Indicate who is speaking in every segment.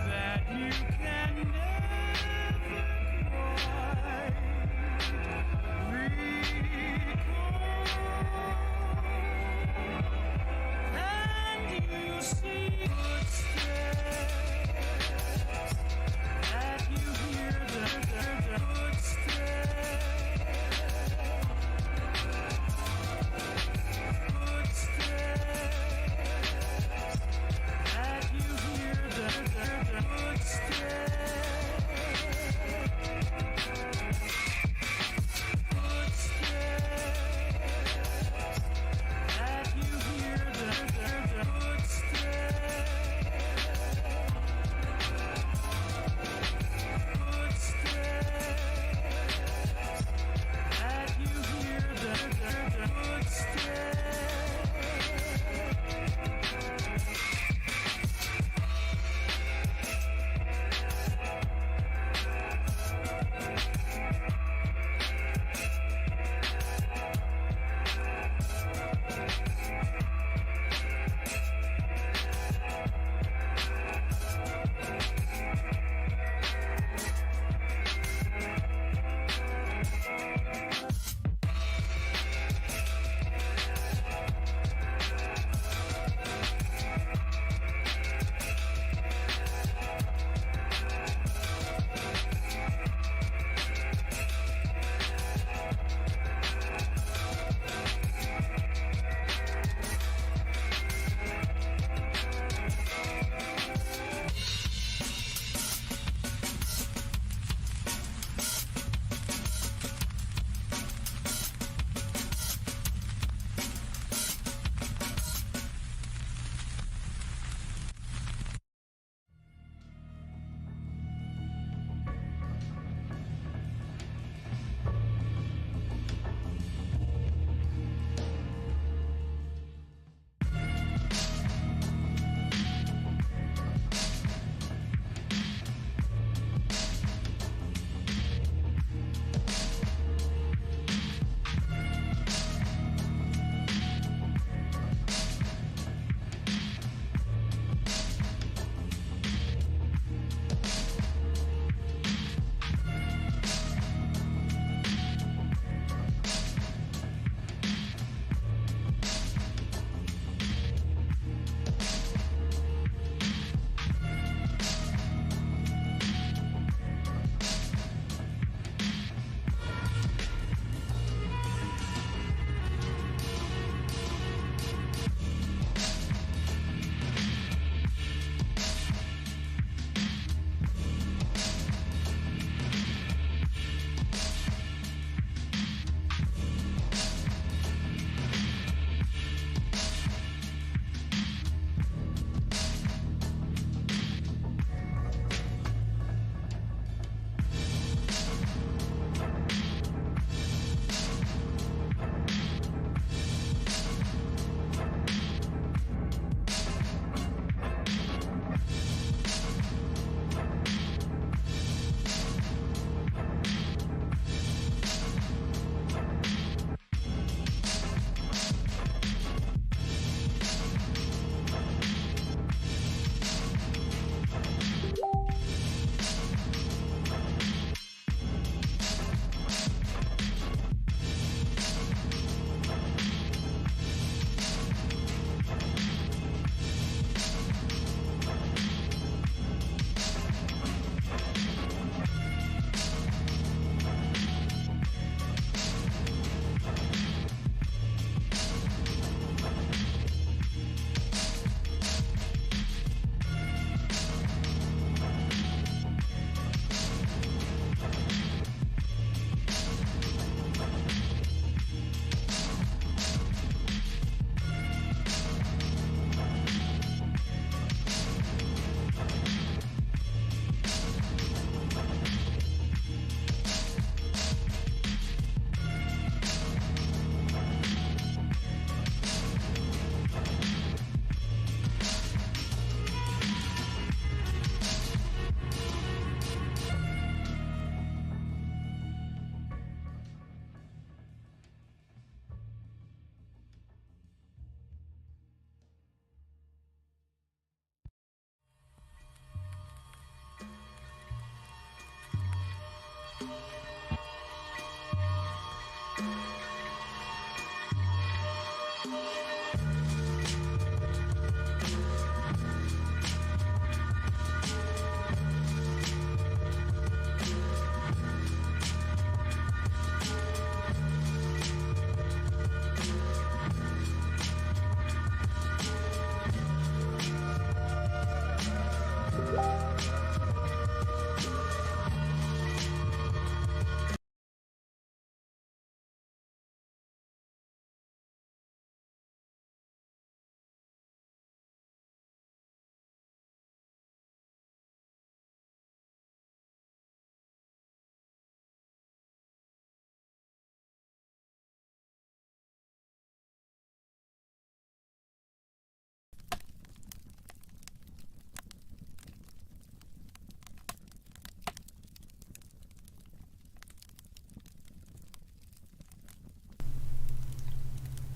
Speaker 1: that you can never quite recall. And you see footsteps, that you hear the footsteps.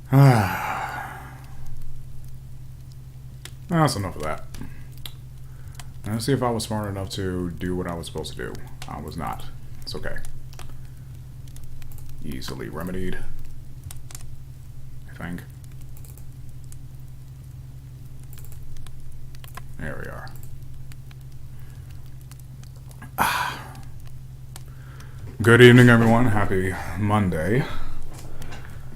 Speaker 2: That's enough of that. Let's see if I was smart enough to do what I was supposed to do. I was not. It's okay. Easily remedied, I think. There we are. Good evening, everyone. Happy Monday.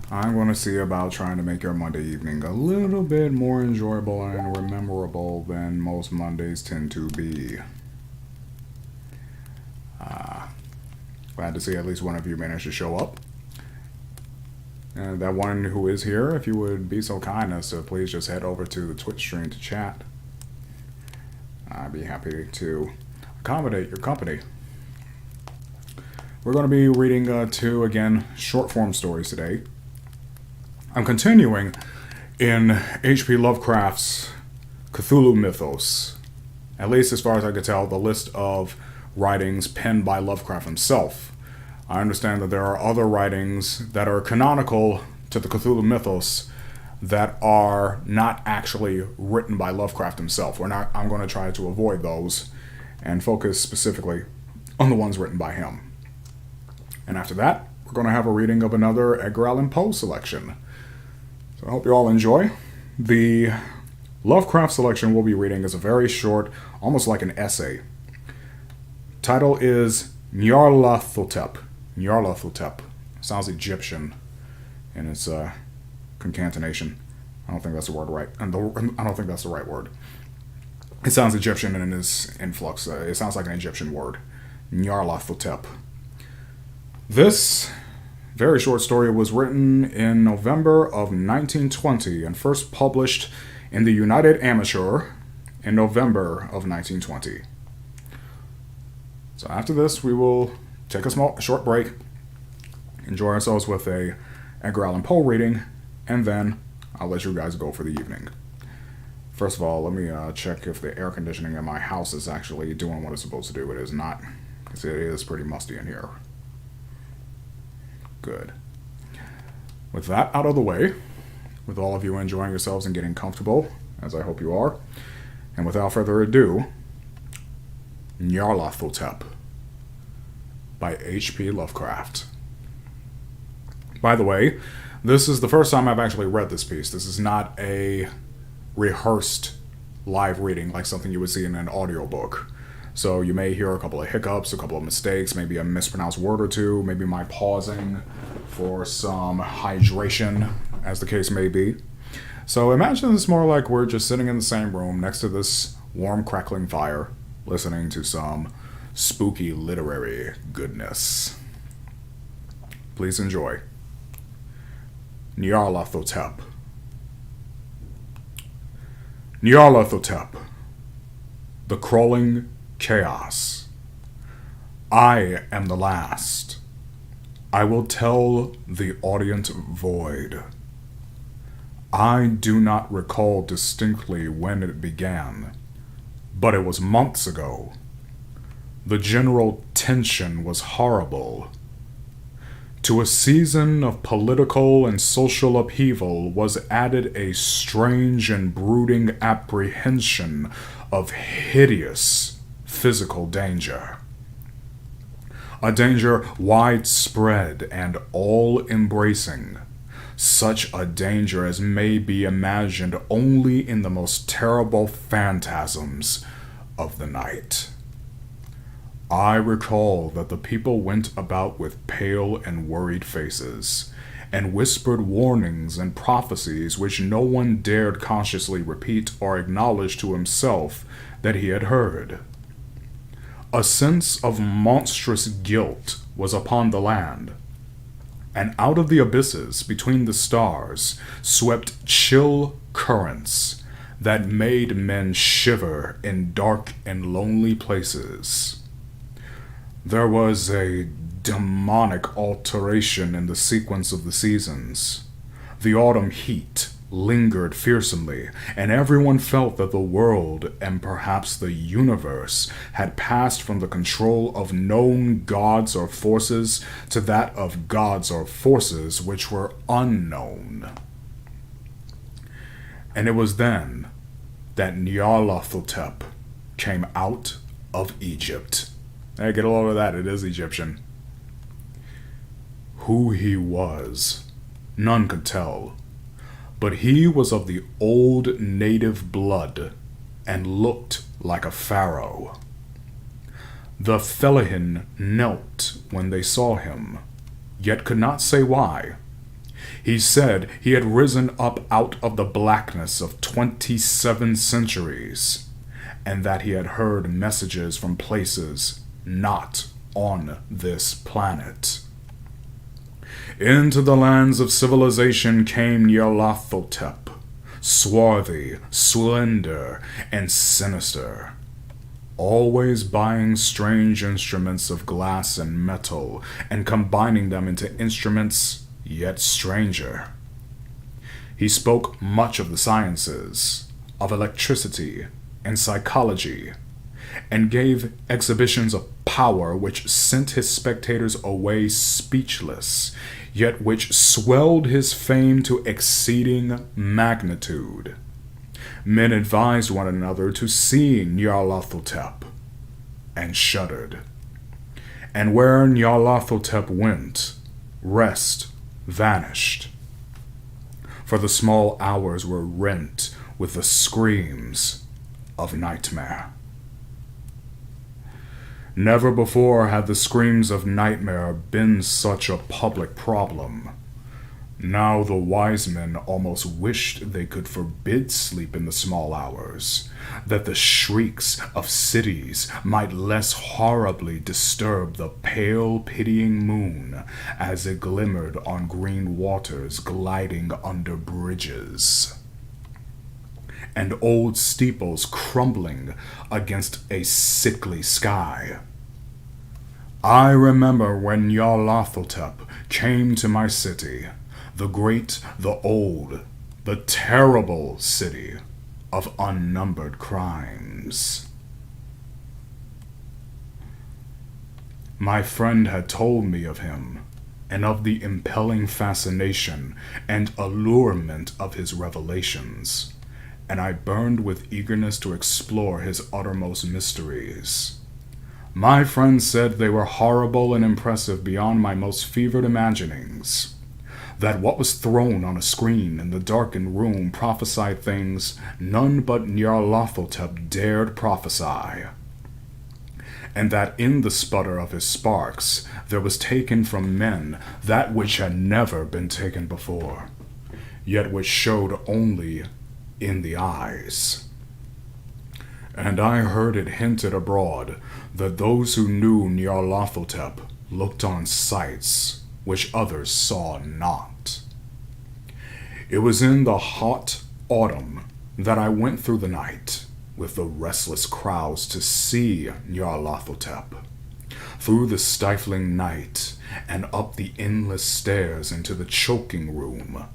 Speaker 2: I'm going to see about trying to make your Monday evening a little bit more enjoyable and memorable than most Mondays tend to be. Glad to see at least one of you managed to show up. And that one who is here, if you would be so kind as to please just head over to the Twitch stream to chat. I'd be happy to accommodate your company. We're going to be reading two, again, short-form stories today. I'm continuing in H.P. Lovecraft's Cthulhu mythos, at least as far as I could tell, the list of writings penned by Lovecraft himself. I understand that there are other writings that are canonical to the Cthulhu mythos that are not actually written by Lovecraft himself. I'm going to try to avoid those and focus specifically on the ones written by him. And after that, we're going to have a reading of another Edgar Allan Poe selection. So I hope you all enjoy. The Lovecraft selection we'll be reading is a very short, almost like an essay. Title is Nyarlathotep. Nyarlathotep. Sounds Egyptian in its concatenation. I don't think that's the word right. I don't think that's the right word. It sounds Egyptian in its influx. It sounds like an Egyptian word. Nyarlathotep. This very short story was written in November of 1920 and first published in the United Amateur in November of 1920. So after this, we will take a short break, enjoy ourselves with a Edgar Allan Poe reading, and then I'll let you guys go for the evening. First of all, let me check if the air conditioning in my house is actually doing what it's supposed to do. It is not, because it is pretty musty in here. Good. With that out of the way, with all of you enjoying yourselves and getting comfortable, as I hope you are, and without further ado, Nyarlathotep by H.P. Lovecraft. By the way, this is the first time I've actually read this piece. This is not a rehearsed live reading like something you would see in an audiobook. So you may hear a couple of hiccups, a couple of mistakes, maybe a mispronounced word or two, maybe my pausing for some hydration, as the case may be. So imagine it's more like we're just sitting in the same room next to this warm, crackling fire, listening to some spooky literary goodness. Please enjoy. Nyarlathotep. Nyarlathotep. The Crawling Chaos. I am the last. I will tell the audient void. I do not recall distinctly when it began, but it was months ago. The general tension was horrible. To a season of political and social upheaval was added a strange and brooding apprehension of hideous physical danger. A danger widespread and all-embracing. Such a danger as may be imagined only in the most terrible phantasms of the night. I recall that the people went about with pale and worried faces, and whispered warnings and prophecies which no one dared consciously repeat or acknowledge to himself that he had heard. A sense of monstrous guilt was upon the land, and out of the abysses between the stars swept chill currents that made men shiver in dark and lonely places. There was a demonic alteration in the sequence of the seasons. The autumn heat lingered fearsomely, and everyone felt that the world, and perhaps the universe, had passed from the control of known gods or forces to that of gods or forces which were unknown. And it was then that Nyarlathotep came out of Egypt. Hey, get a load of that, it is Egyptian. Who he was, none could tell, but he was of the old native blood and looked like a pharaoh. The Fellahin knelt when they saw him, yet could not say why. He said he had risen up out of the blackness of 27 centuries, and that he had heard messages from places not on this planet. Into the lands of civilization came Nyarlathotep, swarthy, slender, and sinister, always buying strange instruments of glass and metal and combining them into instruments yet stranger. He spoke much of the sciences, of electricity and psychology, and gave exhibitions of power which sent his spectators away speechless, yet which swelled his fame to exceeding magnitude. Men advised one another to see Nyarlathotep, and shuddered. And where Nyarlathotep went, rest vanished, for the small hours were rent with the screams of nightmare. Never before had the screams of nightmare been such a public problem. Now the wise men almost wished they could forbid sleep in the small hours, that the shrieks of cities might less horribly disturb the pale, pitying moon as it glimmered on green waters gliding under bridges, and old steeples crumbling against a sickly sky. I remember when Nyarlathotep came to my city, the great, the old, the terrible city of unnumbered crimes. My friend had told me of him, and of the impelling fascination and allurement of his revelations, and I burned with eagerness to explore his uttermost mysteries. My friend said they were horrible and impressive beyond my most fevered imaginings, that what was thrown on a screen in the darkened room prophesied things none but Nyarlathotep dared prophesy, and that in the sputter of his sparks there was taken from men that which had never been taken before, yet which showed only in the eyes. And I heard it hinted abroad that those who knew Nyarlathotep looked on sights which others saw not. It was in the hot autumn that I went through the night with the restless crowds to see Nyarlathotep, through the stifling night and up the endless stairs into the choking room,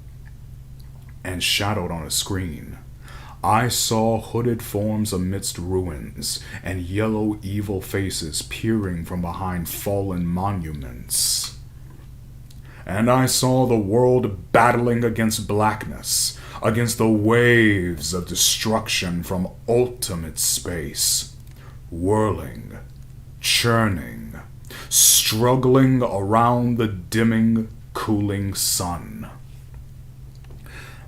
Speaker 2: and shadowed on a screen, I saw hooded forms amidst ruins, and yellow evil faces peering from behind fallen monuments. And I saw the world battling against blackness, against the waves of destruction from ultimate space, whirling, churning, struggling around the dimming, cooling sun.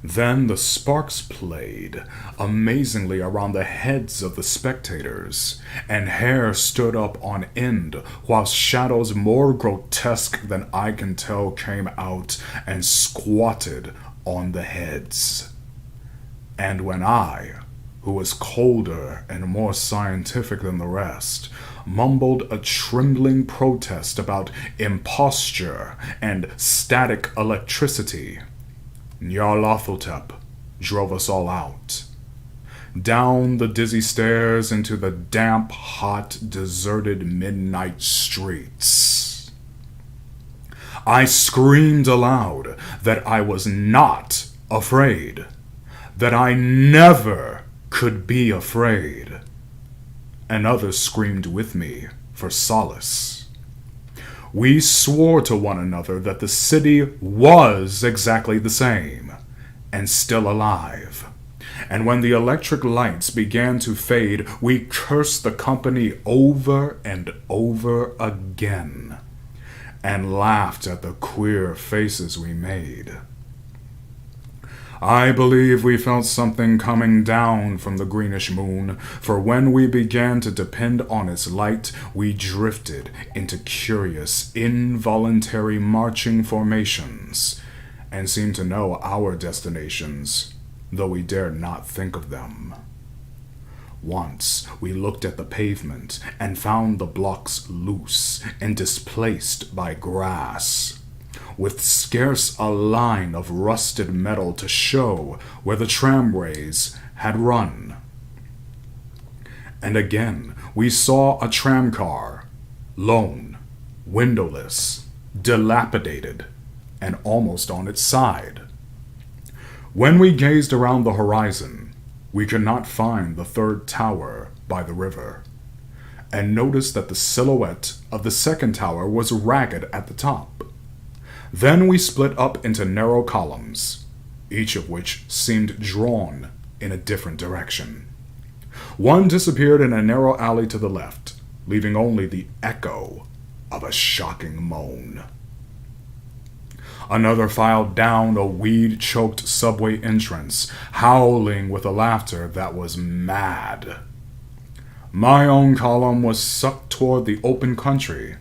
Speaker 2: Then the sparks played amazingly around the heads of the spectators, and hair stood up on end, whilst shadows more grotesque than I can tell came out and squatted on the heads. And when I, who was colder and more scientific than the rest, mumbled a trembling protest about imposture and static electricity, Nyarlathotep drove us all out, down the dizzy stairs into the damp, hot, deserted midnight streets. I screamed aloud that I was not afraid, that I never could be afraid, and others screamed with me for solace. We swore to one another that the city was exactly the same, and still alive, And when the electric lights began to fade, we cursed the company over and over again, and laughed at the queer faces we made. I believe we felt something coming down from the greenish moon, for when we began to depend on its light, we drifted into curious, involuntary marching formations, and seemed to know our destinations, though we dared not think of them. Once we looked at the pavement and found the blocks loose and displaced by grass, with scarce a line of rusted metal to show where the tramways had run. And again we saw a tramcar, lone, windowless, dilapidated, and almost on its side. When we gazed around the horizon, we could not find the third tower by the river, and noticed that the silhouette of the second tower was ragged at the top. Then we split up into narrow columns, each of which seemed drawn in a different direction. One disappeared in a narrow alley to the left, leaving only the echo of a shocking moan. Another filed down a weed-choked subway entrance, howling with a laughter that was mad. My own column was sucked toward the open country,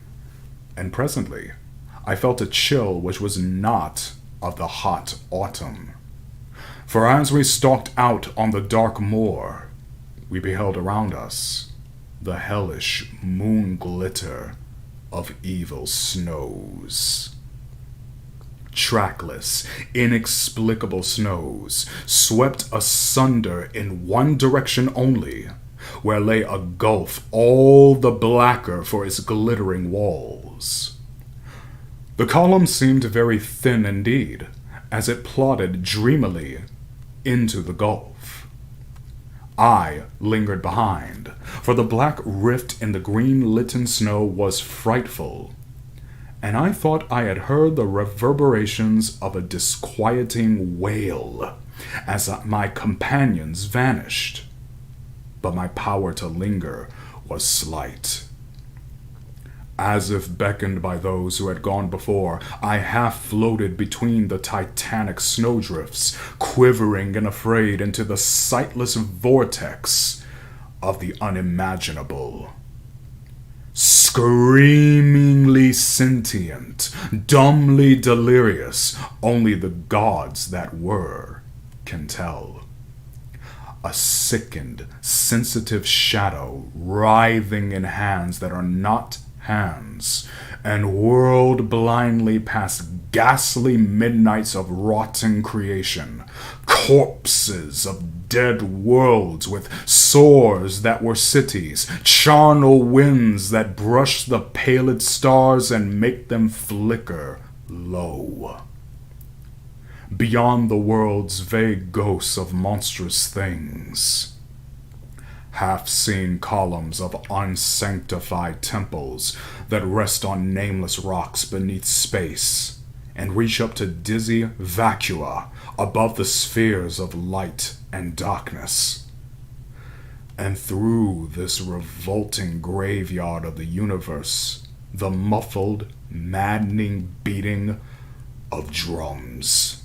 Speaker 2: and presently I felt a chill which was not of the hot autumn. For as we stalked out on the dark moor, we beheld around us the hellish moon glitter of evil snows. Trackless, inexplicable snows swept asunder in one direction only, where lay a gulf all the blacker for its glittering walls. The column seemed very thin indeed, as it plodded dreamily into the gulf. I lingered behind, for the black rift in the green-litten snow was frightful, and I thought I had heard the reverberations of a disquieting wail as my companions vanished. But my power to linger was slight. As if beckoned by those who had gone before, I half floated between the titanic snowdrifts, quivering and afraid into the sightless vortex of the unimaginable. Screamingly sentient, dumbly delirious, only the gods that were can tell. A sickened, sensitive shadow writhing in hands that are not hands, and whirled blindly past ghastly midnights of rotting creation, corpses of dead worlds with sores that were cities, charnel winds that brush the paled stars and make them flicker low. Beyond the world's vague ghosts of monstrous things, half-seen columns of unsanctified temples that rest on nameless rocks beneath space and reach up to dizzy vacua above the spheres of light and darkness. And through this revolting graveyard of the universe, the muffled, maddening beating of drums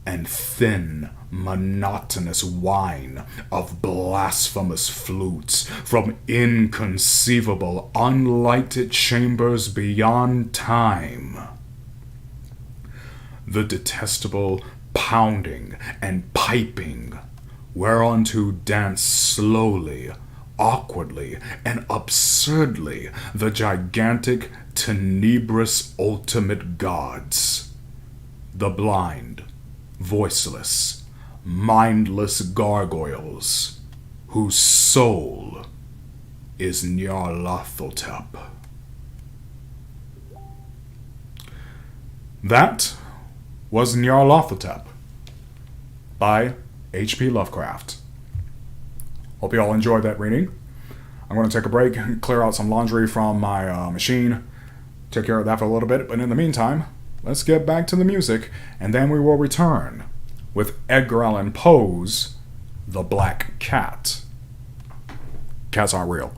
Speaker 2: and thin, monotonous whine of blasphemous flutes from inconceivable, unlighted chambers beyond time. The detestable pounding and piping whereunto dance slowly, awkwardly, and absurdly the gigantic, tenebrous ultimate gods, the blind, voiceless, mindless gargoyles, whose soul is Nyarlathotep. That was Nyarlathotep by H.P. Lovecraft. Hope you all enjoyed that reading. I'm going to take a break and clear out some laundry from my machine. Take care of that for a little bit, but in the meantime, let's get back to the music, and then we will return with Edgar Allan Poe's the black cat. Cats aren't real.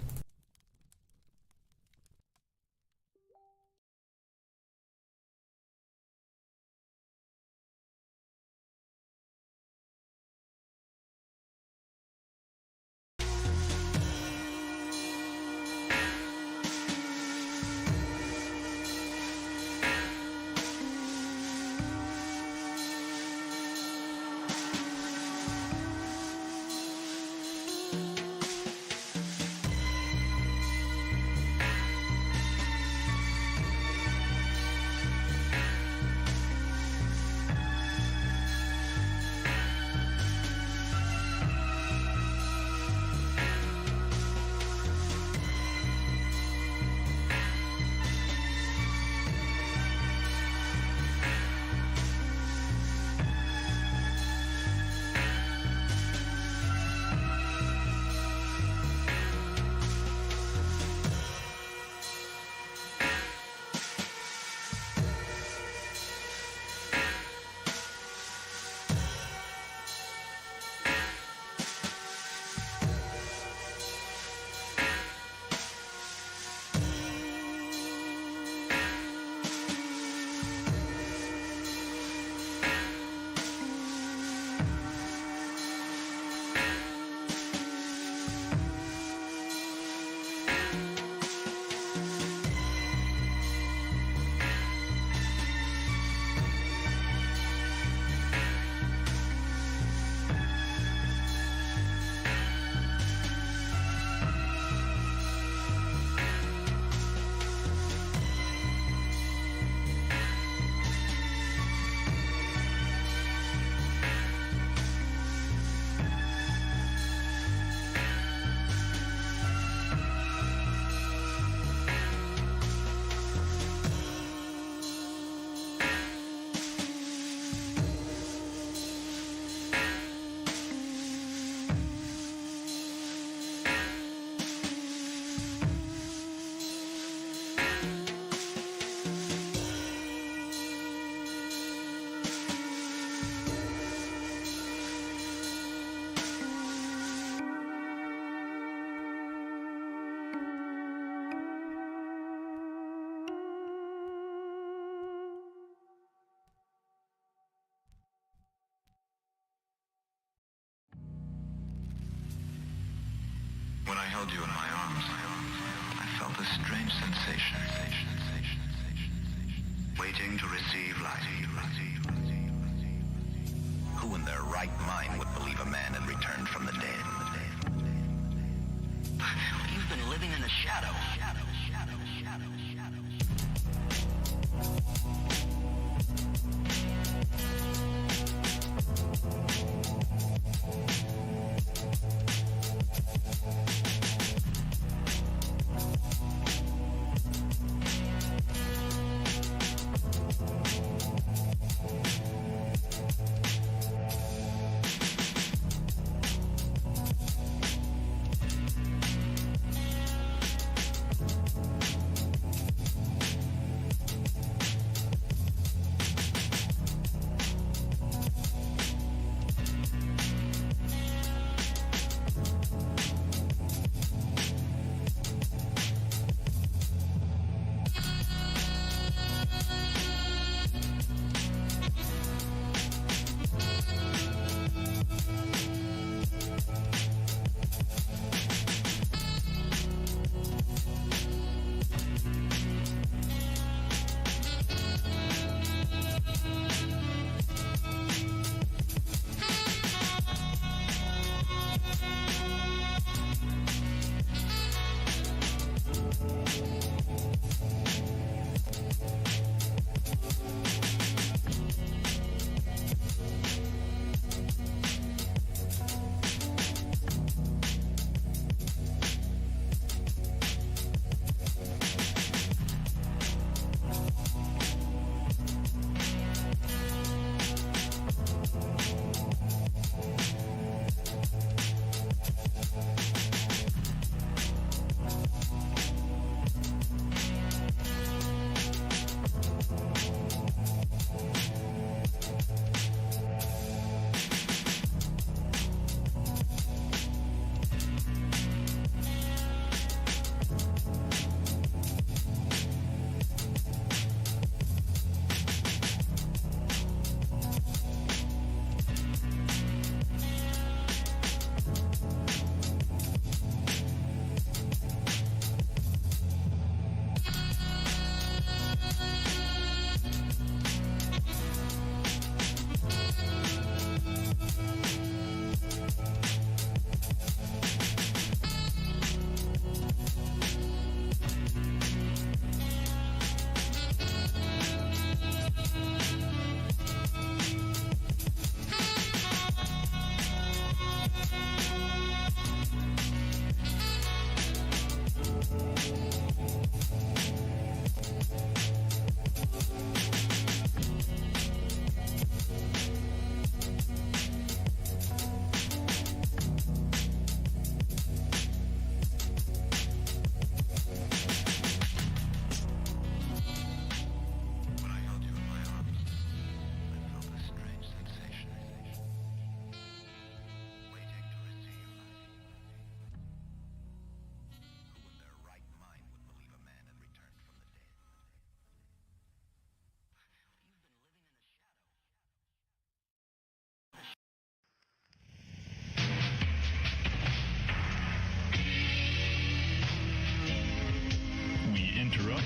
Speaker 3: When I held you in my arms, I felt a strange sensation. Waiting to receive life. Who in their right mind would believe a man had returned from the dead? You've been living in the shadow.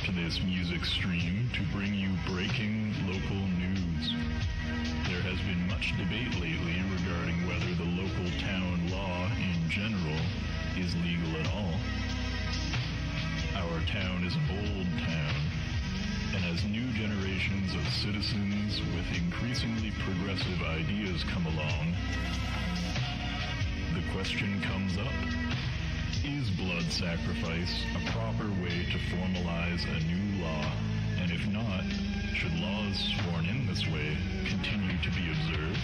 Speaker 4: to this music stream to bring you breaking local news. There has been much debate lately regarding whether the local town law in general is legal at all. Our town is an old town, and as new generations of citizens with increasingly progressive ideas come along, the question comes up: is blood sacrifice a proper way to formalize a new law? And if not, should laws sworn in this way continue to be observed?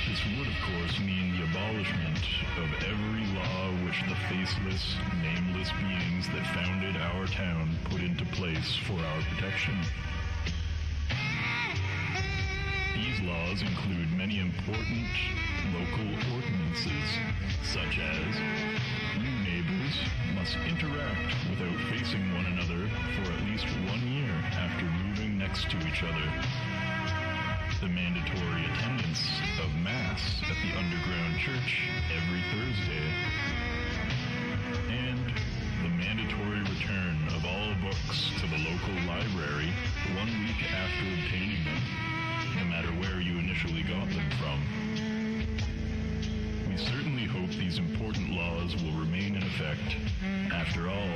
Speaker 4: This would, of course, mean the abolishment of every law which the faceless, nameless beings that founded our town put into place for our protection. These laws include many important local ordinances, such as new neighbors must interact without facing one another for at least 1 year after moving next to each other, the mandatory attendance of Mass at the underground church every Thursday, and the mandatory return of all books to the local library 1 week after obtaining them, no matter where you initially got them from. We certainly hope these important laws will remain in effect. After all,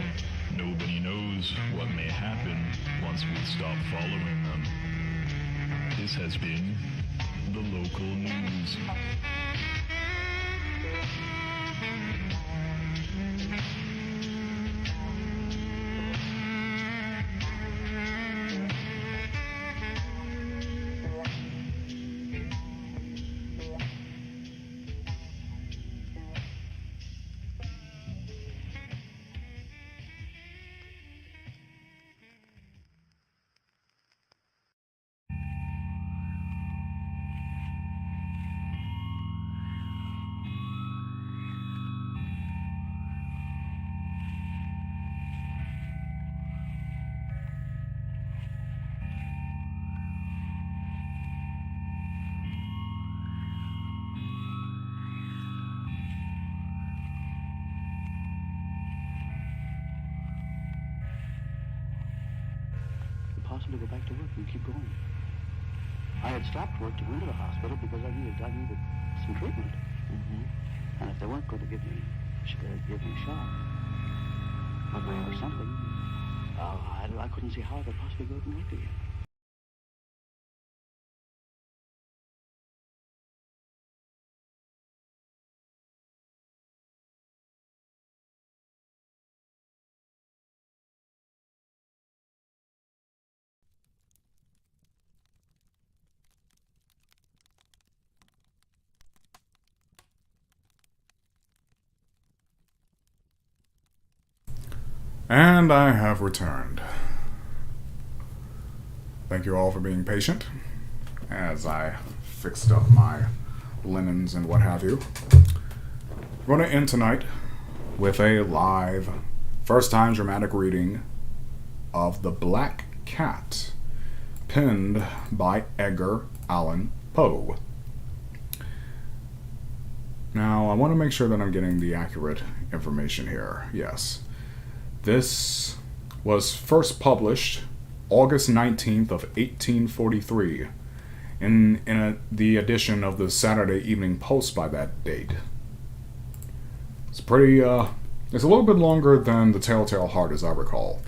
Speaker 4: nobody knows what may happen once we stop following them. This has been the local news.
Speaker 5: Possibly go back to work and keep going. I had stopped work to go into the hospital because I needed some treatment. And if they weren't going to give me a shot or something, I couldn't see how I could possibly go to work again.
Speaker 2: And I have returned. Thank you all for being patient as I fixed up my linens and what have you. We're going to end tonight with a live, first-time dramatic reading of The Black Cat, penned by Edgar Allan Poe. Now, I want to make sure that I'm getting the accurate information here. Yes. This was first published August 19th of 1843 in the edition of the Saturday Evening Post by that date. It's pretty, it's a little bit longer than The Telltale Heart as I recall,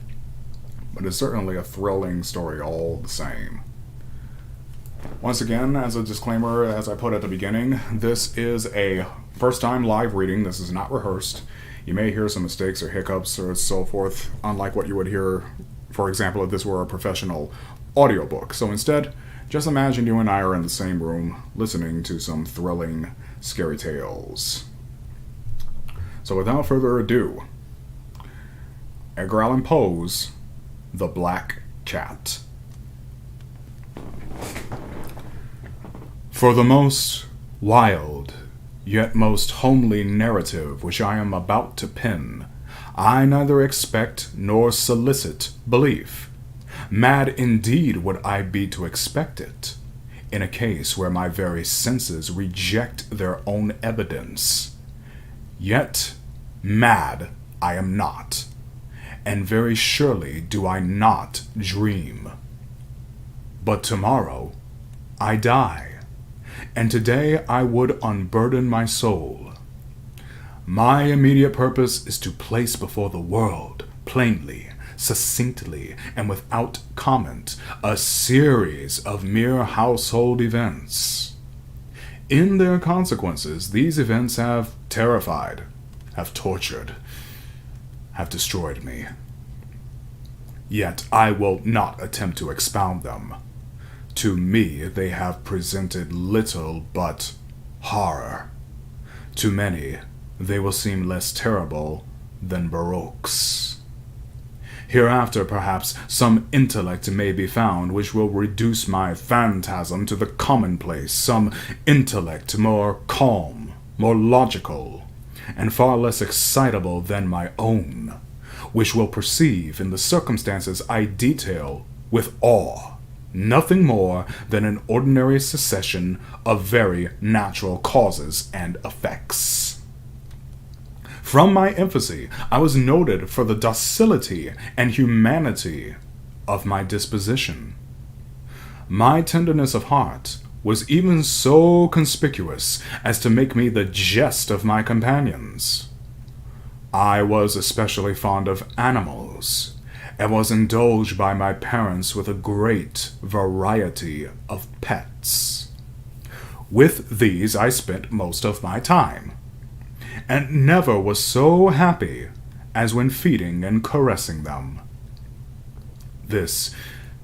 Speaker 2: but it's certainly a thrilling story all the same. Once again, as a disclaimer, as I put at the beginning, this is a first-time live reading. This is not rehearsed. You may hear some mistakes or hiccups or so forth, unlike what you would hear, for example, if this were a professional audiobook. So instead, just imagine you and I are in the same room listening to some thrilling, scary tales. So without further ado, Edgar Allan Poe's The Black Cat. For the most wild, yet most homely narrative which I am about to pen, I neither expect nor solicit belief. Mad indeed would I be to expect it, in a case where my very senses reject their own evidence. Yet mad I am not, and very surely do I not dream. But tomorrow I die, and today I would unburden my soul. My immediate purpose is to place before the world, plainly, succinctly, and without comment, a series of mere household events. In their consequences, these events have terrified, have tortured, have destroyed me. Yet I will not attempt to expound them. To me, they have presented little but horror. To many, they will seem less terrible than Baroque's. Hereafter, perhaps, some intellect may be found which will reduce my phantasm to the commonplace, some intellect more calm, more logical, and far less excitable than my own, which will perceive in the circumstances I detail with awe nothing more than an ordinary succession of very natural causes and effects. From my infancy, I was noted for the docility and humanity of my disposition. My tenderness of heart was even so conspicuous as to make me the jest of my companions. I was especially fond of animals, and was indulged by my parents with a great variety of pets. With these I spent most of my time, and never was so happy as when feeding and caressing them. This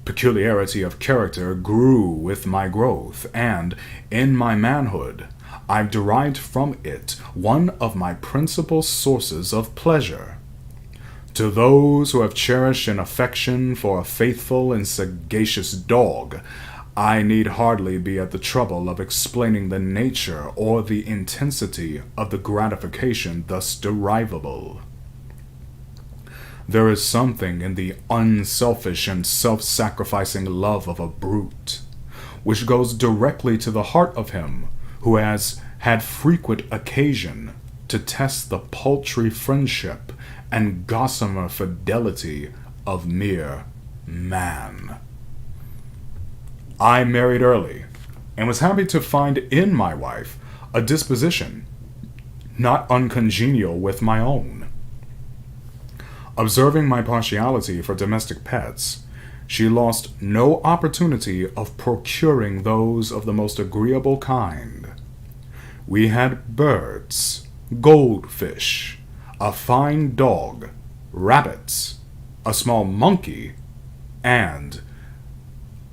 Speaker 2: peculiarity of character grew with my growth, and, in my manhood, I derived from it one of my principal sources of pleasure. To those who have cherished an affection for a faithful and sagacious dog, I need hardly be at the trouble of explaining the nature or the intensity of the gratification thus derivable. There is something in the unselfish and self-sacrificing love of a brute, which goes directly to the heart of him who has had frequent occasion to test the paltry friendship and gossamer fidelity of mere man. I married early, and was happy to find in my wife a disposition not uncongenial with my own. Observing my partiality for domestic pets, she lost no opportunity of procuring those of the most agreeable kind. We had birds, goldfish, a fine dog, rabbits, a small monkey, and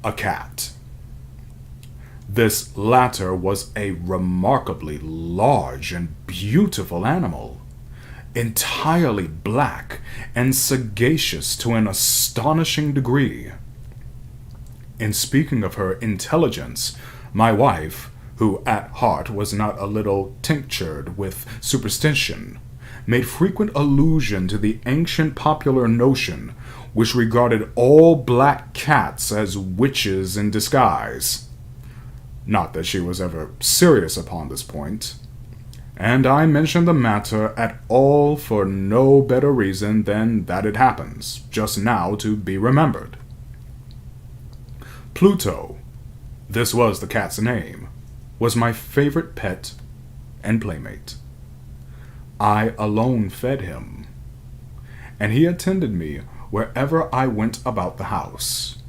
Speaker 2: a cat. This latter was a remarkably large and beautiful animal, entirely black and sagacious to an astonishing degree. In speaking of her intelligence, my wife, who at heart was not a little tinctured with superstition, made frequent allusion to the ancient popular notion which regarded all black cats as witches in disguise. Not that she was ever serious upon this point, and I mention the matter at all for no better reason than that it happens, just now, to be remembered. Pluto, this was the cat's name, was my favorite pet and playmate. I alone fed him, and he attended me wherever I went about the house.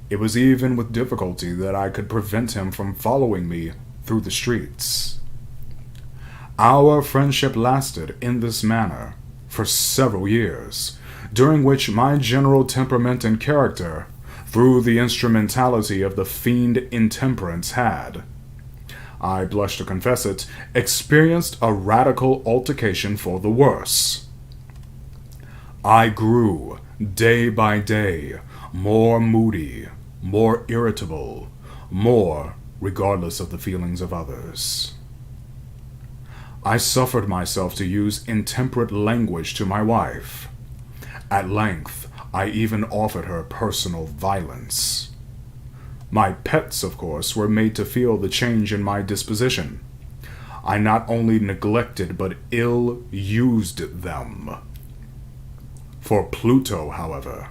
Speaker 2: It was even with difficulty that I could prevent him from following me through the streets. Our friendship lasted in this manner for several years, during which my general temperament and character, through the instrumentality of the fiend intemperance, had, I blush to confess it, experienced a radical altercation for the worse. I grew, day by day, more moody, more irritable, more regardless of the feelings of others. I suffered myself to use intemperate language to my wife. At length, I even offered her personal violence. My pets, of course, were made to feel the change in my disposition. I not only neglected but ill-used them. For Pluto, however,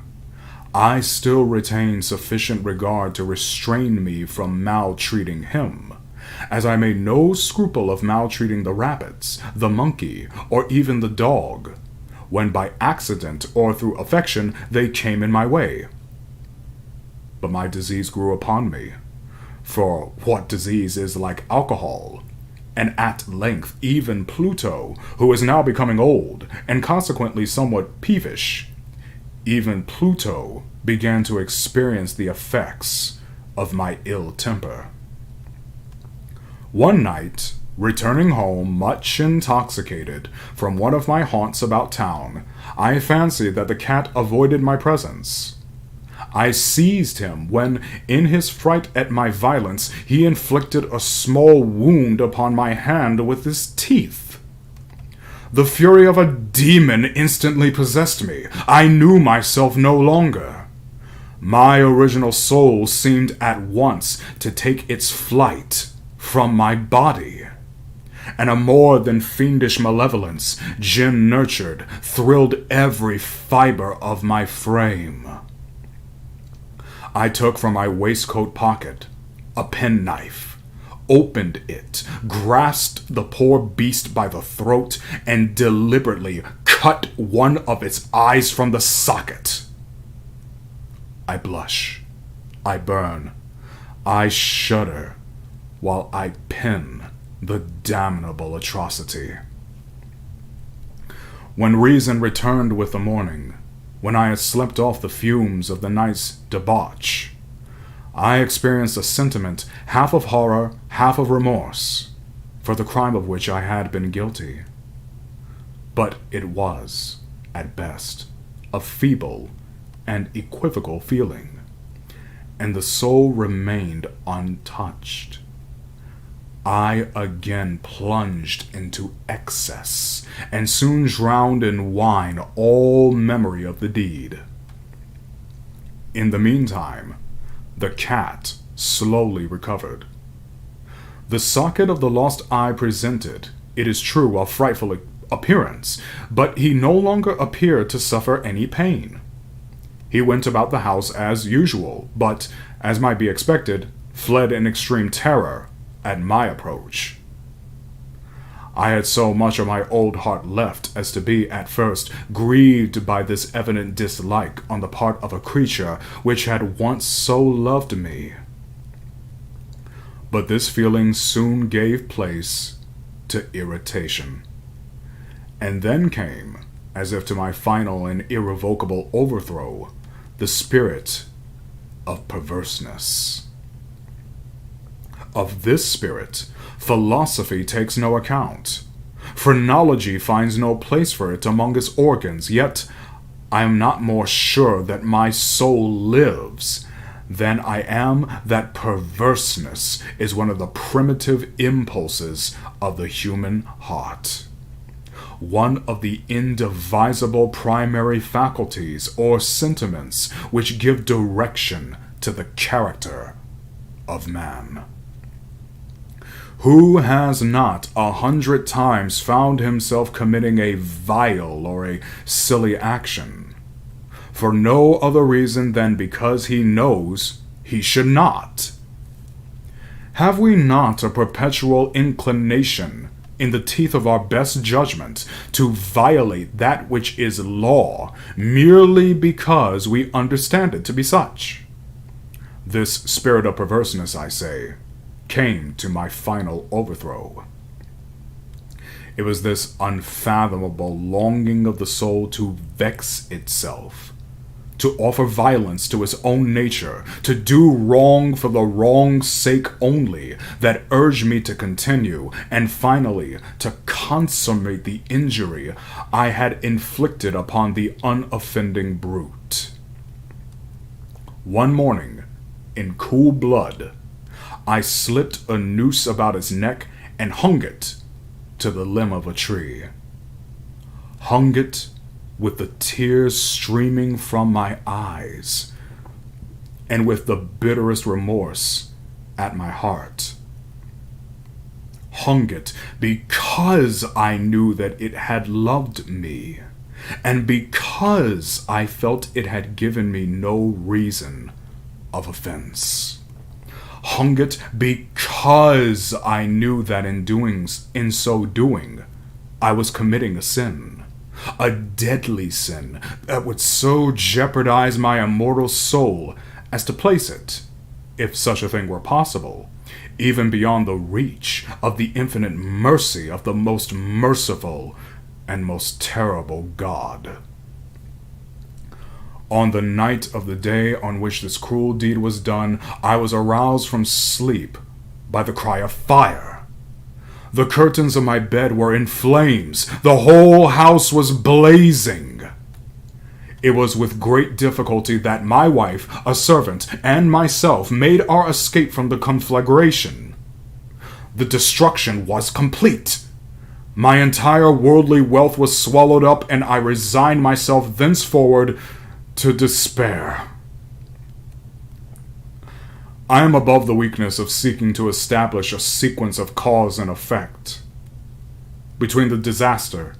Speaker 2: I still retain sufficient regard to restrain me from maltreating him, as I made no scruple of maltreating the rabbits, the monkey, or even the dog, when by accident or through affection they came in my way. But my disease grew upon me, for what disease is like alcohol? And at length even Pluto, who is now becoming old, and consequently somewhat peevish, even Pluto began to experience the effects of my ill temper. One night, returning home much intoxicated from one of my haunts about town, I fancied that the cat avoided my presence. I seized him when, in his fright at my violence, he inflicted a small wound upon my hand with his teeth. The fury of a demon instantly possessed me. I knew myself no longer. My original soul seemed at once to take its flight from my body, and a more than fiendish malevolence, gin-nurtured, thrilled every fiber of my frame. I took from my waistcoat pocket a penknife, opened it, grasped the poor beast by the throat, and deliberately cut one of its eyes from the socket. I blush, I burn, I shudder, while I pen the damnable atrocity. When reason returned with the morning, when I had slept off the fumes of the night's debauch, I experienced a sentiment half of horror, half of remorse, for the crime of which I had been guilty. But it was, at best, a feeble and equivocal feeling, and the soul remained untouched. I again plunged into excess, and soon drowned in wine all memory of the deed. In the meantime, the cat slowly recovered. The socket of the lost eye presented, it is true, a frightful appearance, but he no longer appeared to suffer any pain. He went about the house as usual, but, as might be expected, fled in extreme terror at my approach. I had so much of my old heart left as to be, at first, grieved by this evident dislike on the part of a creature which had once so loved me. But this feeling soon gave place to irritation. And then came, as if to my final and irrevocable overthrow, the spirit of perverseness. Of this spirit, philosophy takes no account. Phrenology finds no place for it among its organs, yet I am not more sure that my soul lives than I am that perverseness is one of the primitive impulses of the human heart, one of the indivisible primary faculties or sentiments which give direction to the character of man. Who has not 100 times found himself committing a vile or a silly action, for no other reason than because he knows he should not? Have we not a perpetual inclination, in the teeth of our best judgment, to violate that which is law, merely because we understand it to be such? This spirit of perverseness, I say, came to my final overthrow. It was this unfathomable longing of the soul to vex itself, to offer violence to its own nature, to do wrong for the wrong's sake only, that urged me to continue, and finally to consummate the injury I had inflicted upon the unoffending brute. One morning, in cool blood, I slipped a noose about its neck and hung it to the limb of a tree. Hung it with the tears streaming from my eyes, and with the bitterest remorse at my heart. Hung it because I knew that it had loved me, and because because I felt it had given me no reason of offense. Hung it because I knew that in so doing, I was committing a sin, a deadly sin that would so jeopardize my immortal soul as to place it, if such a thing were possible, even beyond the reach of the infinite mercy of the most merciful and most terrible God. On the night of the day on which this cruel deed was done, I was aroused from sleep by the cry of fire. The curtains of my bed were in flames. The whole house was blazing. It was with great difficulty that my wife, a servant, and myself made our escape from the conflagration. The destruction was complete. My entire worldly wealth was swallowed up, and I resigned myself thenceforward to despair. I am above the weakness of seeking to establish a sequence of cause and effect between the disaster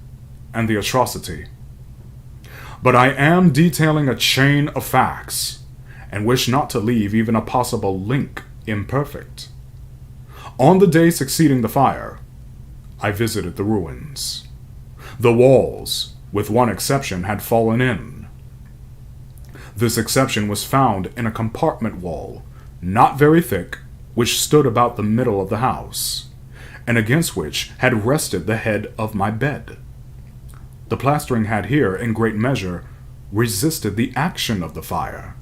Speaker 2: and the atrocity. But I am detailing a chain of facts, and wish not to leave even a possible link imperfect. On the day succeeding the fire, I visited the ruins. The walls, with one exception, had fallen in. This exception was found in a compartment wall, not very thick, which stood about the middle of the house, and against which had rested the head of my bed. The plastering had here, in great measure, resisted the action of the fire,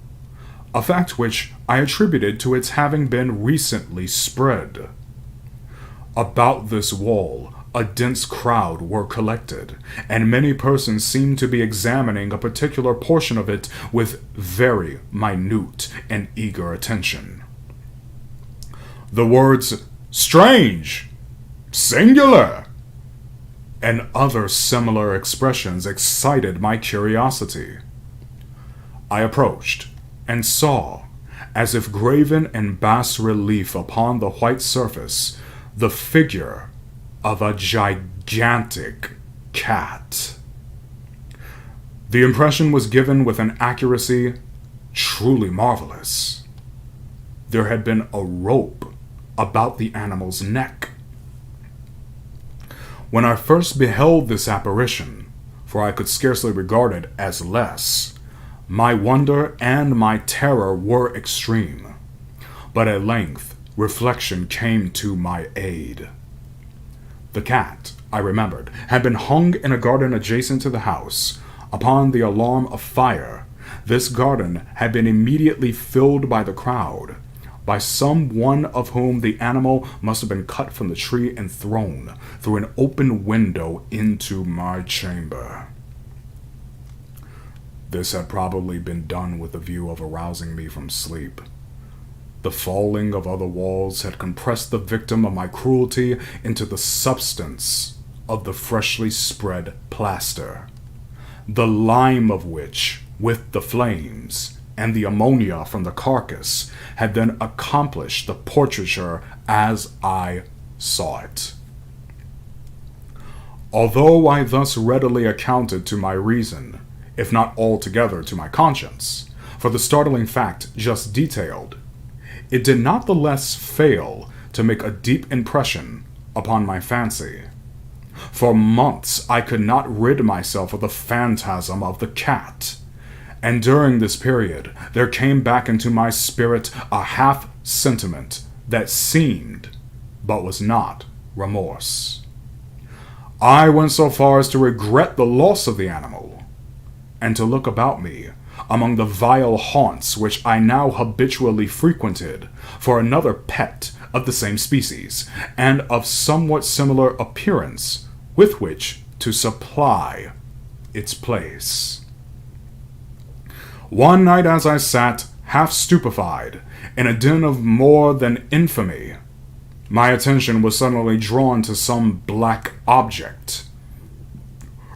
Speaker 2: a fact which I attributed to its having been recently spread. About this wall, a dense crowd were collected, and many persons seemed to be examining a particular portion of it with very minute and eager attention. The words "strange," "singular," and other similar expressions excited my curiosity. I approached and saw, as if graven in bas relief upon the white surface, the figure of a gigantic cat. The impression was given with an accuracy truly marvelous. There had been a rope about the animal's neck. When I first beheld this apparition, for I could scarcely regard it as less, my wonder and my terror were extreme. But at length, reflection came to my aid. The cat, I remembered, had been hung in a garden adjacent to the house. Upon the alarm of fire, this garden had been immediately filled by the crowd, by some one of whom the animal must have been cut from the tree and thrown through an open window into my chamber. This had probably been done with the view of arousing me from sleep. The falling of other walls had compressed the victim of my cruelty into the substance of the freshly spread plaster, the lime of which, with the flames and the ammonia from the carcass, had then accomplished the portraiture as I saw it. Although I thus readily accounted to my reason, if not altogether to my conscience, for the startling fact just detailed, it did not the less fail to make a deep impression upon my fancy. For months I could not rid myself of the phantasm of the cat, and during this period there came back into my spirit a half-sentiment that seemed, but was not, remorse. I went so far as to regret the loss of the animal, and to look about me among the vile haunts which I now habitually frequented for another pet of the same species, and of somewhat similar appearance, with which to supply its place. One night as I sat, half stupefied, in a den of more than infamy, my attention was suddenly drawn to some black object,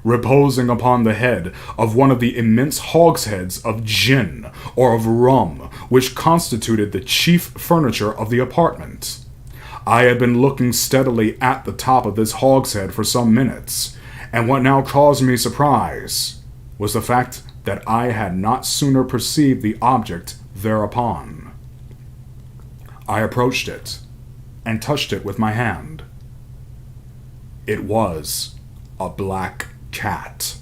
Speaker 2: reposing upon the head of one of the immense hogsheads of gin or of rum which constituted the chief furniture of the apartment. I had been looking steadily at the top of this hogshead for some minutes, and what now caused me surprise was the fact that I had not sooner perceived the object thereupon. I approached it and touched it with my hand. It was a black cat,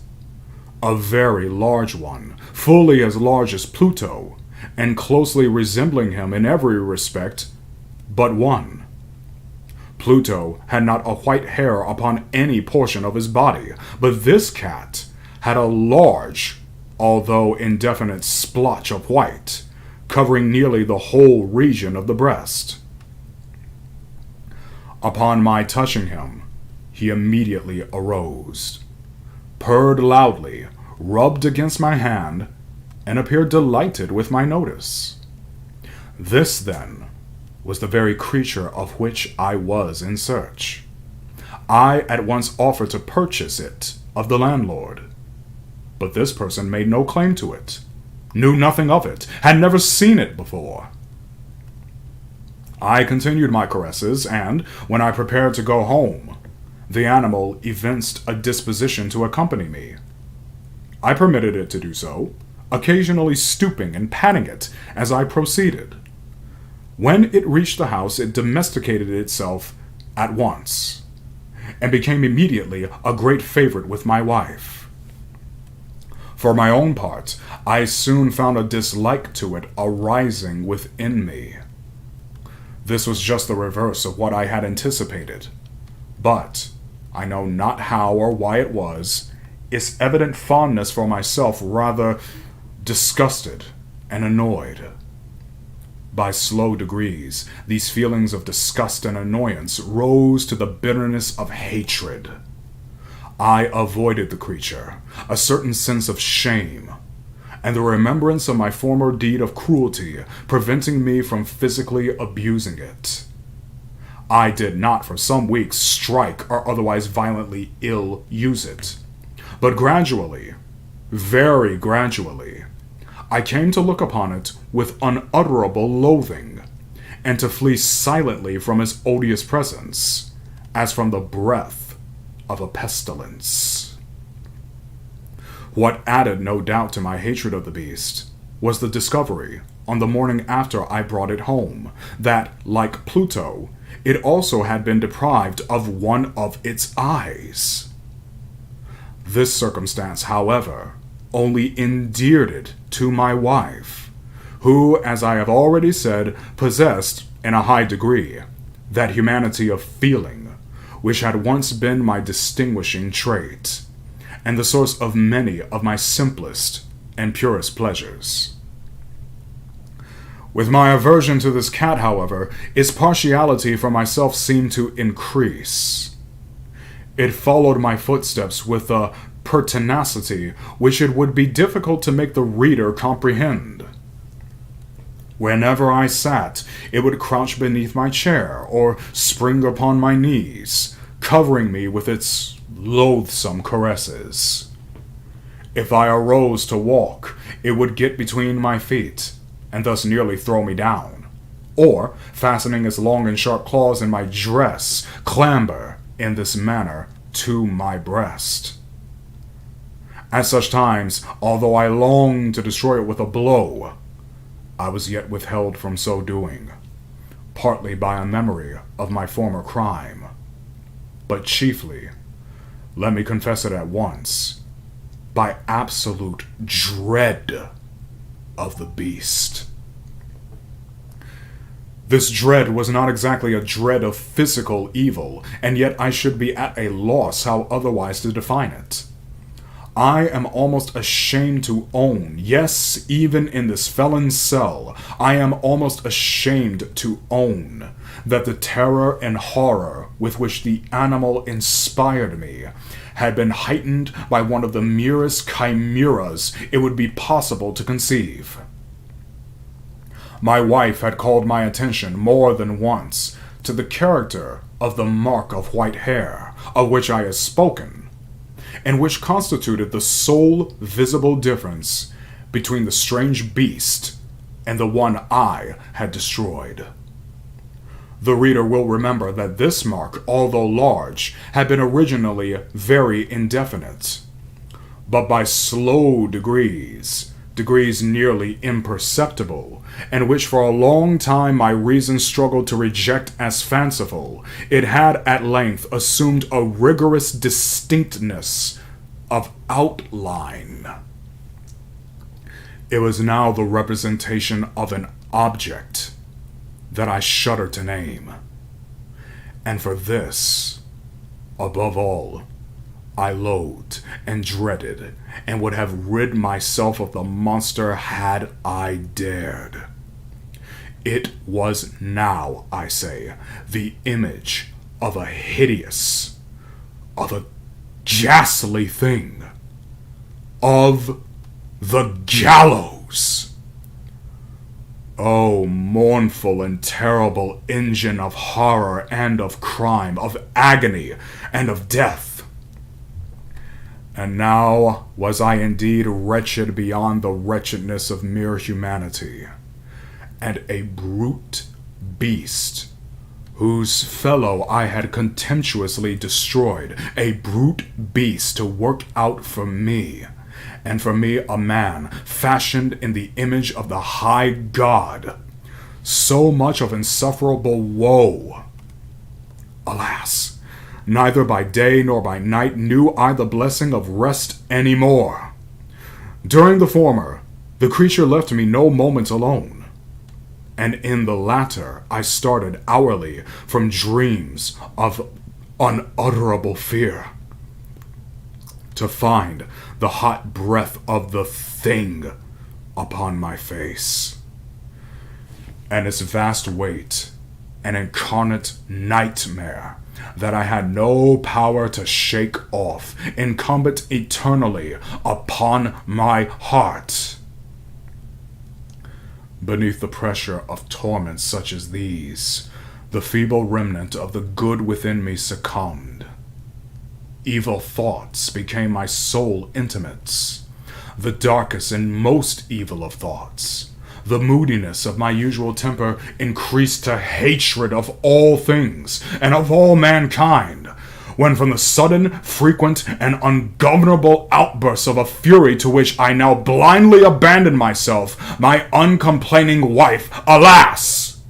Speaker 2: a very large one, fully as large as Pluto, and closely resembling him in every respect but one. Pluto had not a white hair upon any portion of his body, but this cat had a large, although indefinite splotch of white, covering nearly the whole region of the breast. Upon my touching him, he immediately arose, purred loudly, rubbed against my hand, and appeared delighted with my notice. This, then, was the very creature of which I was in search. I at once offered to purchase it of the landlord, but this person made no claim to it, knew nothing of it, had never seen it before. I continued my caresses, and, when I prepared to go home, the animal evinced a disposition to accompany me. I permitted it to do so, occasionally stooping and patting it as I proceeded. When it reached the house, it domesticated itself at once, and became immediately a great favorite with my wife. For my own part, I soon found a dislike to it arising within me. This was just the reverse of what I had anticipated, but I know not how or why it was, its evident fondness for myself rather disgusted and annoyed. By slow degrees, these feelings of disgust and annoyance rose to the bitterness of hatred. I avoided the creature, a certain sense of shame, and the remembrance of my former deed of cruelty preventing me from physically abusing it. I did not for some weeks strike or otherwise violently ill-use it, but gradually, very gradually, I came to look upon it with unutterable loathing, and to flee silently from its odious presence, as from the breath of a pestilence. What added no doubt to my hatred of the beast was the discovery, on the morning after I brought it home, that, like Pluto, it also had been deprived of one of its eyes. This circumstance, however, only endeared it to my wife, who, as I have already said, possessed, in a high degree, that humanity of feeling, which had once been my distinguishing trait, and the source of many of my simplest and purest pleasures. With my aversion to this cat, however, its partiality for myself seemed to increase. It followed my footsteps with a pertinacity which it would be difficult to make the reader comprehend. Whenever I sat, it would crouch beneath my chair, or spring upon my knees, covering me with its loathsome caresses. If I arose to walk, it would get between my feet, and thus nearly throw me down, or, fastening its long and sharp claws in my dress, clamber, in this manner, to my breast. At such times, although I longed to destroy it with a blow, I was yet withheld from so doing, partly by a memory of my former crime, but chiefly, let me confess it at once, by absolute dread of the beast. This dread was not exactly a dread of physical evil, and yet I should be at a loss how otherwise to define it. I am almost ashamed to own, yes, even in this felon's cell, I am almost ashamed to own, that the terror and horror with which the animal inspired me had been heightened by one of the merest chimeras it would be possible to conceive. My wife had called my attention more than once to the character of the mark of white hair, of which I have spoken, and which constituted the sole visible difference between the strange beast and the one I had destroyed. The reader will remember that this mark, although large, had been originally very indefinite. but by slow degrees, degrees nearly imperceptible, and which for a long time my reason struggled to reject as fanciful, it had at length assumed a rigorous distinctness of outline. It was now the representation of an object that I shudder to name. And for this, above all, I loathed and dreaded, and would have rid myself of the monster had I dared. It was now, I say, the image of a hideous, of a ghastly thing, of the gallows. Oh, mournful and terrible engine of horror and of crime, of agony and of death. And now was I indeed wretched beyond the wretchedness of mere humanity, and a brute beast, whose fellow I had contemptuously destroyed, a brute beast to work out for me, and for me a man fashioned in the image of the high God. So much of insufferable woe. Alas! Neither by day nor by night knew I the blessing of rest any more. During the former, the creature left me no moment alone, and in the latter I started hourly from dreams of unutterable fear, to find the hot breath of the thing upon my face, and its vast weight an incarnate nightmare that I had no power to shake off, incumbent eternally upon my heart. Beneath the pressure of torments such as these, the feeble remnant of the good within me succumbed. Evil thoughts became my sole intimates, the darkest and most evil of thoughts. The moodiness of my usual temper increased to hatred of all things and of all mankind, when from the sudden, frequent, and ungovernable outbursts of a fury to which I now blindly abandoned myself, my uncomplaining wife, alas,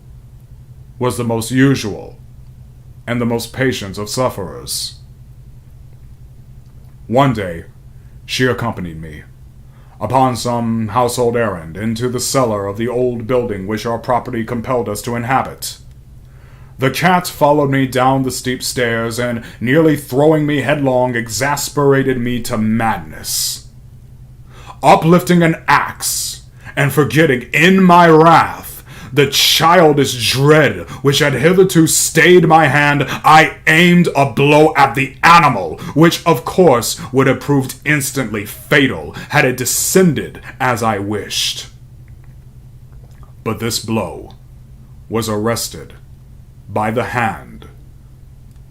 Speaker 2: was the most usual and the most patient of sufferers. One day, she accompanied me, upon some household errand, into the cellar of the old building which our property compelled us to inhabit. The cat followed me down the steep stairs, and, nearly throwing me headlong, exasperated me to madness. Uplifting an axe, and forgetting, in my wrath, the childish dread which had hitherto stayed my hand, I aimed a blow at the animal, which of course would have proved instantly fatal had it descended as I wished. But this blow was arrested by the hand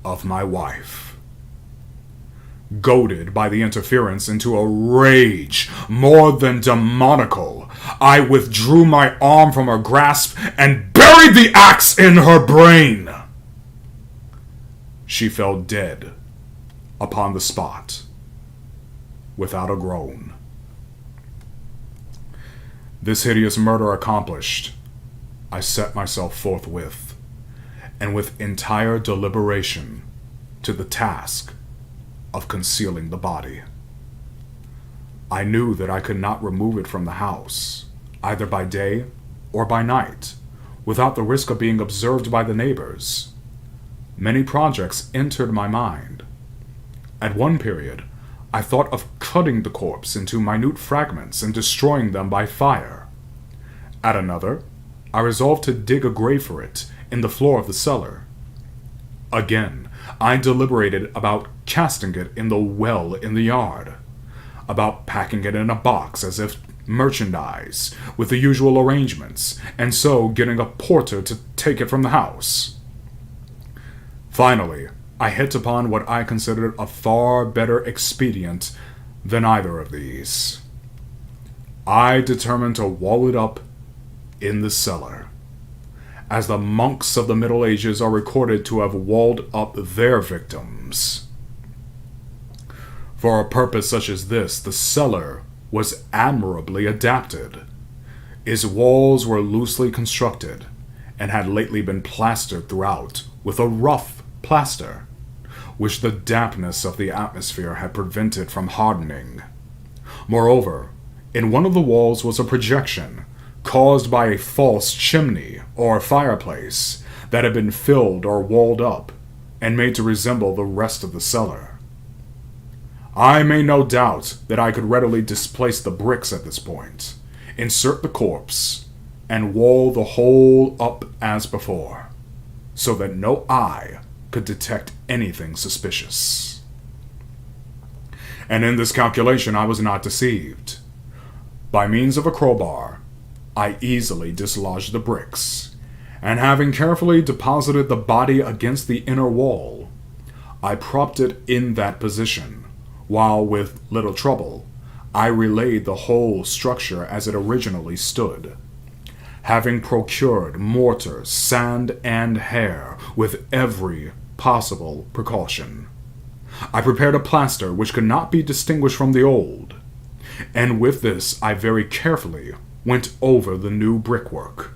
Speaker 2: of my wife. Goaded by the interference into a rage more than demoniacal, I withdrew my arm from her grasp and buried the axe in her brain. She fell dead upon the spot, without a groan. This hideous murder accomplished, I set myself forthwith, and with entire deliberation, to the task of concealing the body. I knew that I could not remove it from the house, either by day or by night, without the risk of being observed by the neighbors. Many projects entered my mind. At one period, I thought of cutting the corpse into minute fragments and destroying them by fire. At another, I resolved to dig a grave for it in the floor of the cellar. Again, I deliberated about casting it in the well in the yard, about packing it in a box as if merchandise, with the usual arrangements, and so getting a porter to take it from the house. Finally, I hit upon what I considered a far better expedient than either of these. I determined to wall it up in the cellar, as the monks of the Middle Ages are recorded to have walled up their victims. For a purpose such as this, the cellar was admirably adapted. Its walls were loosely constructed, and had lately been plastered throughout with a rough plaster, which the dampness of the atmosphere had prevented from hardening. Moreover, in one of the walls was a projection caused by a false chimney or fireplace that had been filled or walled up and made to resemble the rest of the cellar. I made no doubt that I could readily displace the bricks at this point, insert the corpse, and wall the whole up as before, so that no eye could detect anything suspicious. And in this calculation I was not deceived. By means of a crowbar, I easily dislodged the bricks, and having carefully deposited the body against the inner wall, I propped it in that position, while with little trouble, I relayed the whole structure as it originally stood, having procured mortar, sand, and hair with every possible precaution. I prepared a plaster which could not be distinguished from the old, and with this I very carefully went over the new brickwork.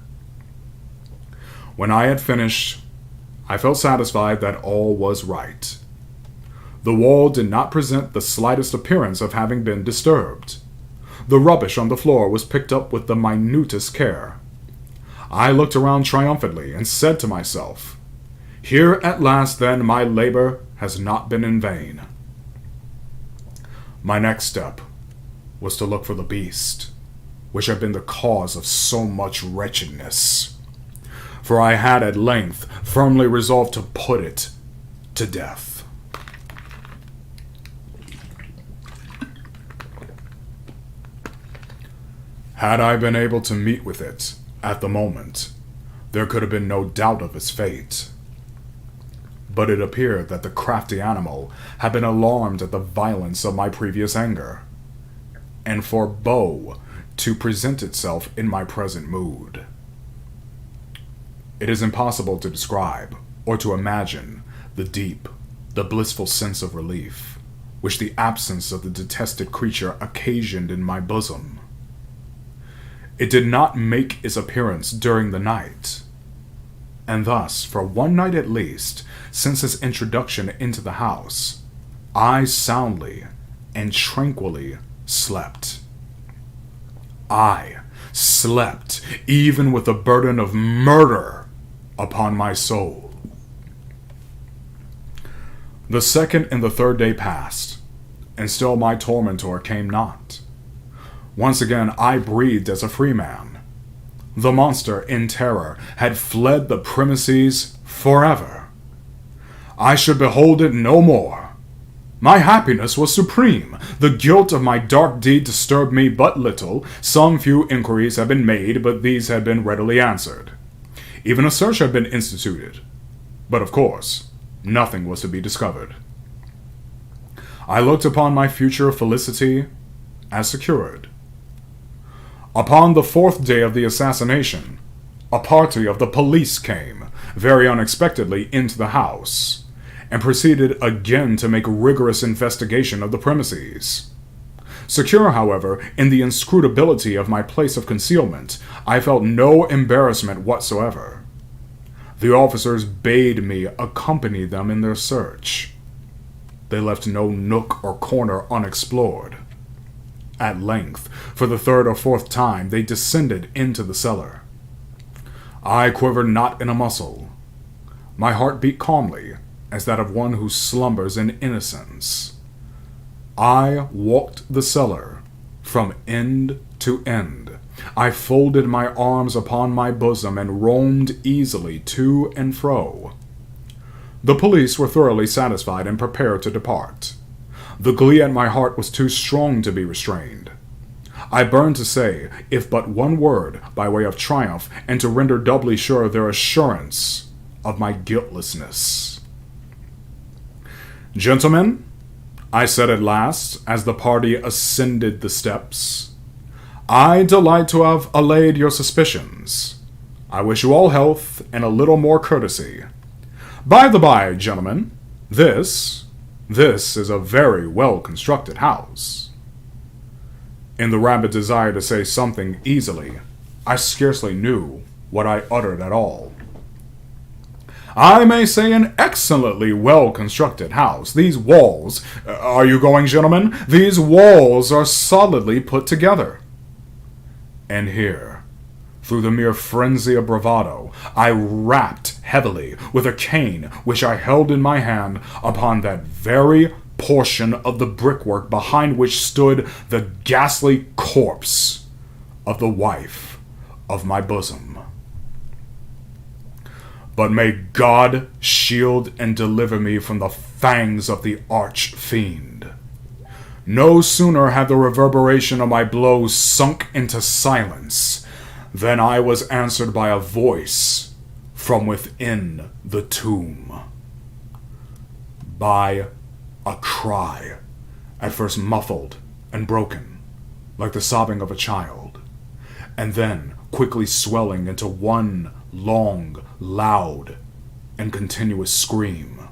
Speaker 2: When I had finished, I felt satisfied that all was right. The wall did not present the slightest appearance of having been disturbed. The rubbish on the floor was picked up with the minutest care. I looked around triumphantly and said to myself, "Here at last, then, my labor has not been in vain." My next step was to look for the beast, which had been the cause of so much wretchedness, for I had at length firmly resolved to put it to death. Had I been able to meet with it at the moment, there could have been no doubt of its fate. But it appeared that the crafty animal had been alarmed at the violence of my previous anger, and forbore to present itself in my present mood. It is impossible to describe or to imagine the deep, the blissful sense of relief which the absence of the detested creature occasioned in my bosom. It did not make its appearance during the night, and thus, for one night at least, since its introduction into the house, I soundly and tranquilly slept. I slept even with the burden of murder upon my soul. The second and the third day passed, and still my tormentor came not. Once again I breathed as a free man. The monster, in terror, had fled the premises forever. I should behold it no more. My happiness was supreme. The guilt of my dark deed disturbed me but little. Some few inquiries had been made, but these had been readily answered. Even a search had been instituted, but of course, nothing was to be discovered. I looked upon my future felicity as secured. Upon the fourth day of the assassination, a party of the police came, very unexpectedly, into the house, and proceeded again to make rigorous investigation of the premises. Secure, however, in the inscrutability of my place of concealment, I felt no embarrassment whatsoever. The officers bade me accompany them in their search. They left no nook or corner unexplored. At length, for the third or fourth time, they descended into the cellar. I quivered not in a muscle. My heart beat calmly, as that of one who slumbers in innocence. I walked the cellar from end to end. I folded my arms upon my bosom and roamed easily to and fro. The police were thoroughly satisfied and prepared to depart. The glee at my heart was too strong to be restrained. I burned to say, if but one word, by way of triumph, and to render doubly sure their assurance of my guiltlessness. "Gentlemen," I said at last, as the party ascended the steps, "I delight to have allayed your suspicions. I wish you all health and a little more courtesy. By the by, gentlemen, this," This is a very well-constructed house. In the rabid desire to say something easily, I scarcely knew what I uttered at all. I may say an excellently well-constructed house. These walls, are you going, gentlemen? These walls are solidly put together. And here, through the mere frenzy of bravado, I rapped heavily with a cane which I held in my hand upon that very portion of the brickwork behind which stood the ghastly corpse of the wife of my bosom. But may God shield and deliver me from the fangs of the arch-fiend. No sooner had the reverberation of my blows sunk into silence than I was answered by a voice from within the tomb. By a cry, at first muffled and broken, like the sobbing of a child, and then quickly swelling into one long, loud, and continuous scream,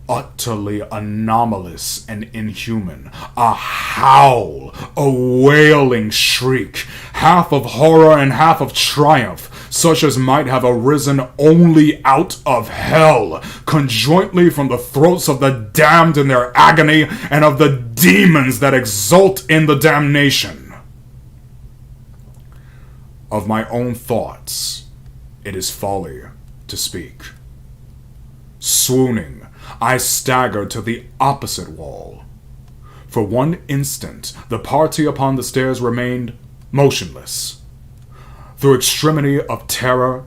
Speaker 2: utterly anomalous and inhuman, a howl, a wailing shriek, half of horror and half of triumph, such as might have arisen only out of hell, conjointly from the throats of the damned in their agony, and of the demons that exult in the damnation. Of my own thoughts, it is folly to speak. Swooning, I staggered to the opposite wall. For one instant, the party upon the stairs remained motionless, through extremity of terror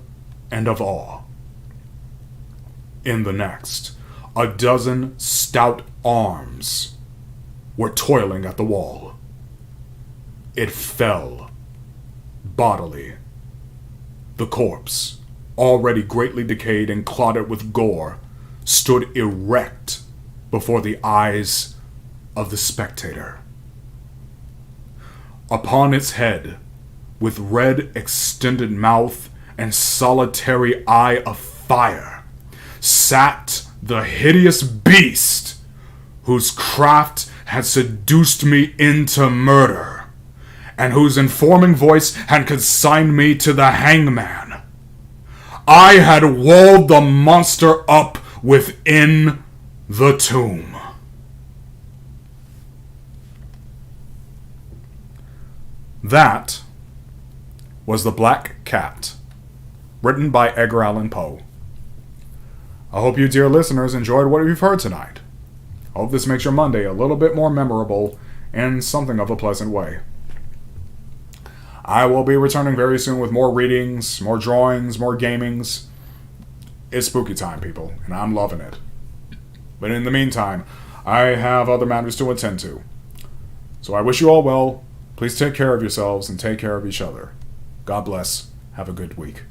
Speaker 2: and of awe. In the next, a dozen stout arms were toiling at the wall. It fell bodily. The corpse, already greatly decayed and clotted with gore, stood erect before the eyes of the spectator. Upon its head, with red extended mouth and solitary eye of fire, sat the hideous beast whose craft had seduced me into murder, and whose informing voice had consigned me to the hangman. I had walled the monster up within the tomb. That was The Black Cat, written by Edgar Allan Poe. I hope you, dear listeners, enjoyed what you've heard tonight. I hope this makes your Monday a little bit more memorable in something of a pleasant way. I will be returning very soon with more readings, more drawings, more gamings. It's spooky time, people, and I'm loving it. But in the meantime, I have other matters to attend to. So I wish you all well. Please take care of yourselves and take care of each other. God bless. Have a good week.